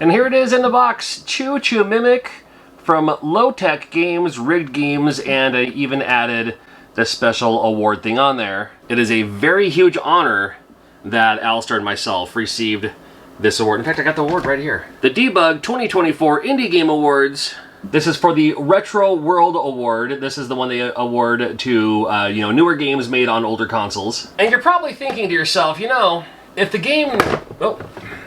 And here it is in the box, Choo Choo Mimic from Low Tech Games, Rigged Games, and I even added the special award thing on there. It is a very huge honor that Alistair and myself received this award. In fact, I got the award right here. The Debug 2024 Indie Game Awards. This is for the Retro World Award. This is the one they award to newer games made on older consoles. And you're probably thinking to yourself, if the game... Oh,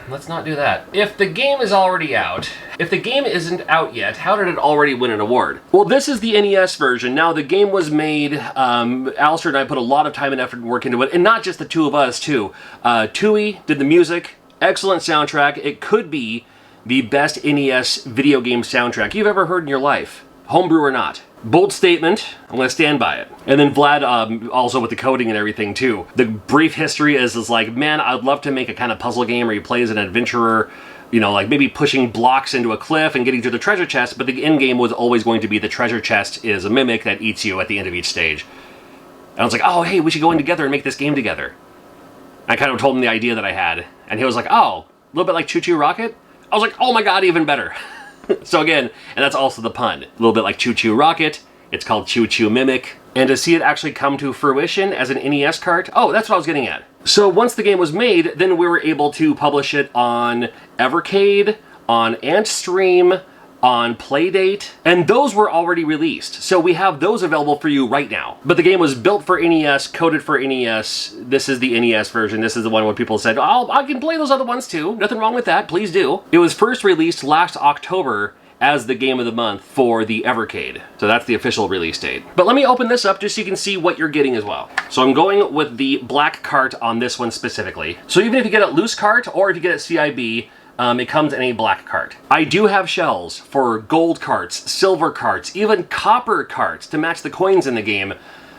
let's not do that. If the game is already out, if the game isn't out yet, how did it already win an award? Well, this is the NES version. Now, the game was made, Alistair and I put a lot of time and effort and work into it, and not just the two of us, too. Tui did the music, excellent soundtrack. It could be the best NES video game soundtrack you've ever heard in your life, homebrew or not. Bold statement, I'm going to stand by it. And then Vlad, also with the coding and everything too. The brief history is like, man, I'd love to make a kind of puzzle game where you play as an adventurer, like maybe pushing blocks into a cliff and getting to the treasure chest, but the end game was always going to be the treasure chest is a mimic that eats you at the end of each stage. And I was like, oh, hey, we should go in together and make this game together. I kind of told him the idea that I had, and he was like, oh, a little bit like Choo Choo Rocket? I was like, oh my god, even better. So again, and that's also the pun. A little bit like Choo Choo Rocket, it's called Choo Choo Mimic. And to see it actually come to fruition as an NES cart, oh, that's what I was getting at. So once the game was made, then we were able to publish it on Evercade, on Antstream, on Playdate, and those were already released. So we have those available for you right now. But the game was built for NES, coded for NES. This is the NES version. This is the one where people said, oh, I can play those other ones too. Nothing wrong with that, please do. It was first released last October as the game of the month for the Evercade. So that's the official release date. But let me open this up just so you can see what you're getting as well. So I'm going with the black cart on this one specifically. So even if you get it loose cart or if you get it CIB, it comes in a black cart. I do have shells for gold carts, silver carts, even copper carts to match the coins in the game.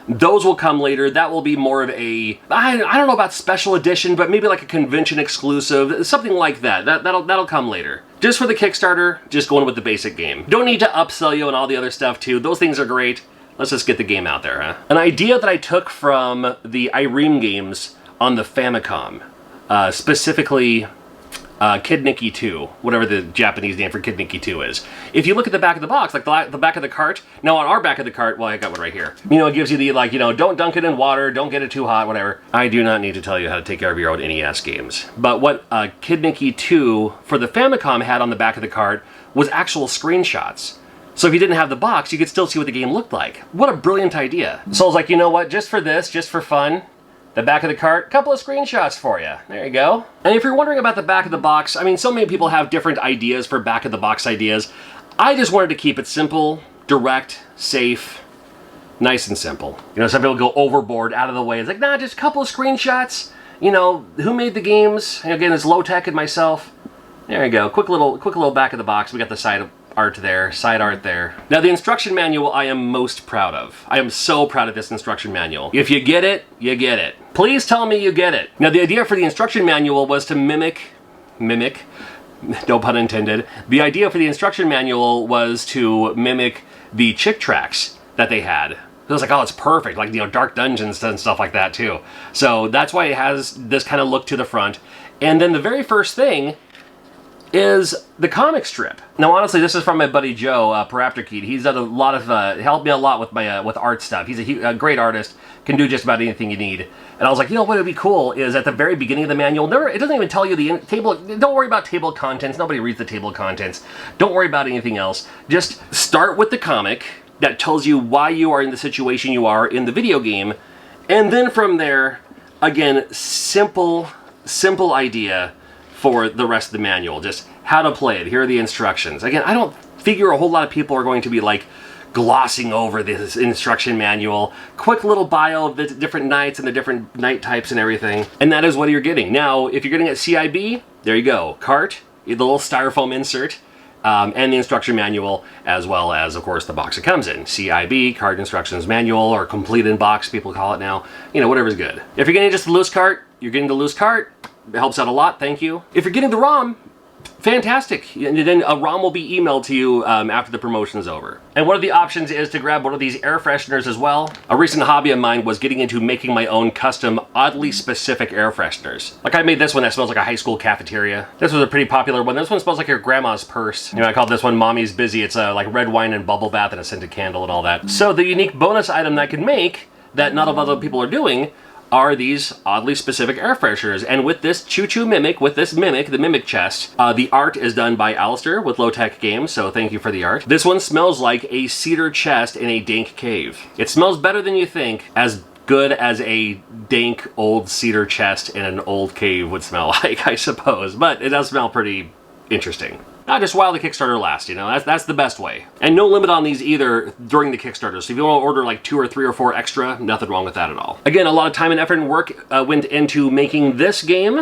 Those will come later. That will be more of a, I don't know about special edition, but maybe like a convention exclusive, something like that. That'll come later. Just for the Kickstarter, just going with the basic game. Don't need to upsell you and all the other stuff too. Those things are great. Let's just get the game out there, huh? An idea that I took from the Ireme games on the Famicom, specifically Kid Nicky 2, whatever the Japanese name for Kid Nicky 2 is. If you look at the back of the box, like the back of the cart, now on our back of the cart, well, I got one right here. It gives you the, don't dunk it in water, don't get it too hot, whatever. I do not need to tell you how to take care of your own NES games. But what Kid Nicky 2 for the Famicom had on the back of the cart was actual screenshots. So if you didn't have the box, you could still see what the game looked like. What a brilliant idea. So I was like, you know what, just for this, just for fun, the back of the cart, couple of screenshots for you. There you go. And if you're wondering about the back of the box, I mean, so many people have different ideas for back of the box ideas. I just wanted to keep it simple, direct, safe, nice and simple. Some people go overboard, out of the way. It's like, nah, just a couple of screenshots. Who made the games? Again, it's Low Tech and myself. There you go. Quick little back of the box. We got the side art there, side art there. Now the instruction manual I am most proud of. I am so proud of this instruction manual. If you get it, you get it. Please tell me you get it. Now the idea for the instruction manual was to mimic, no pun intended. The idea for the instruction manual was to mimic the Chick tracks that they had. It was like, oh, it's perfect, like, Dark Dungeons and stuff like that too. So that's why it has this kind of look to the front. And then the very first thing is the comic strip. Now, honestly, this is from my buddy Joe, Preorder. He's done a lot of, helped me a lot with my with art stuff. He's a great artist, can do just about anything you need. And I was like, what would be cool is at the very beginning of the manual, it doesn't even tell you the table, don't worry about table of contents, nobody reads the table of contents, don't worry about anything else. Just start with the comic that tells you why you are in the situation you are in the video game, and then from there, again, simple idea for the rest of the manual, just how to play it. Here are the instructions. Again, I don't figure a whole lot of people are going to be like glossing over this instruction manual. Quick little bio of the different knights and the different knight types and everything. And that is what you're getting. Now, if you're getting it CIB, there you go. Cart, the little styrofoam insert, and the instruction manual, as well as, of course, the box it comes in. CIB, card instructions manual, or complete in box, people call it now. Whatever's good. If you're getting just the loose cart, you're getting the loose cart. It helps out a lot, thank you. If you're getting the ROM, Fantastic. And then a ROM will be emailed to you after the promotion is over. And one of the options is to grab one of these air fresheners as well. A recent hobby of mine was getting into making my own custom, oddly specific air fresheners. Like I made this one that smells like a high school cafeteria. This was a pretty popular one. This one smells like your grandma's purse. You know, I called this one Mommy's Busy. It's like red wine and bubble bath and a scented candle and all that. So the unique bonus item that I can make that not a lot of people are doing are these oddly specific air fresheners. And with this Choo Choo Mimic, with this Mimic, the Mimic chest, the art is done by Alistair with Low Tech Games, so thank you for the art. This one smells like a cedar chest in a dank cave. It smells better than you think, as good as a dank old cedar chest in an old cave would smell like, I suppose. But it does smell pretty interesting. Just while the Kickstarter lasts, you know, that's the best way. And no limit on these either during the Kickstarter, so if you want to order like 2 or 3 or 4 extra, nothing wrong with that at all. Again, a lot of time and effort and work went into making this game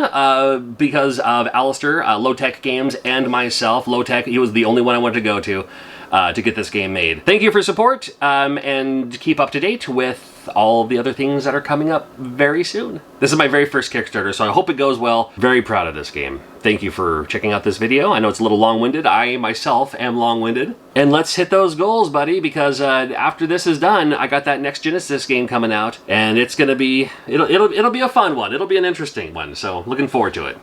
because of Alistair, Low Tech Games, and myself. Low Tech, he was the only one I wanted to go to get this game made. Thank you for support, and keep up to date with all the other things that are coming up very soon. This is my very first Kickstarter, so I hope it goes well. Very proud of this game. Thank you for checking out this video. I know it's a little long-winded. I myself am long-winded. And let's hit those goals, buddy, because after this is done, I got that next Genesis game coming out, and it's gonna be, it'll be a fun one. It'll be an interesting one, so looking forward to it.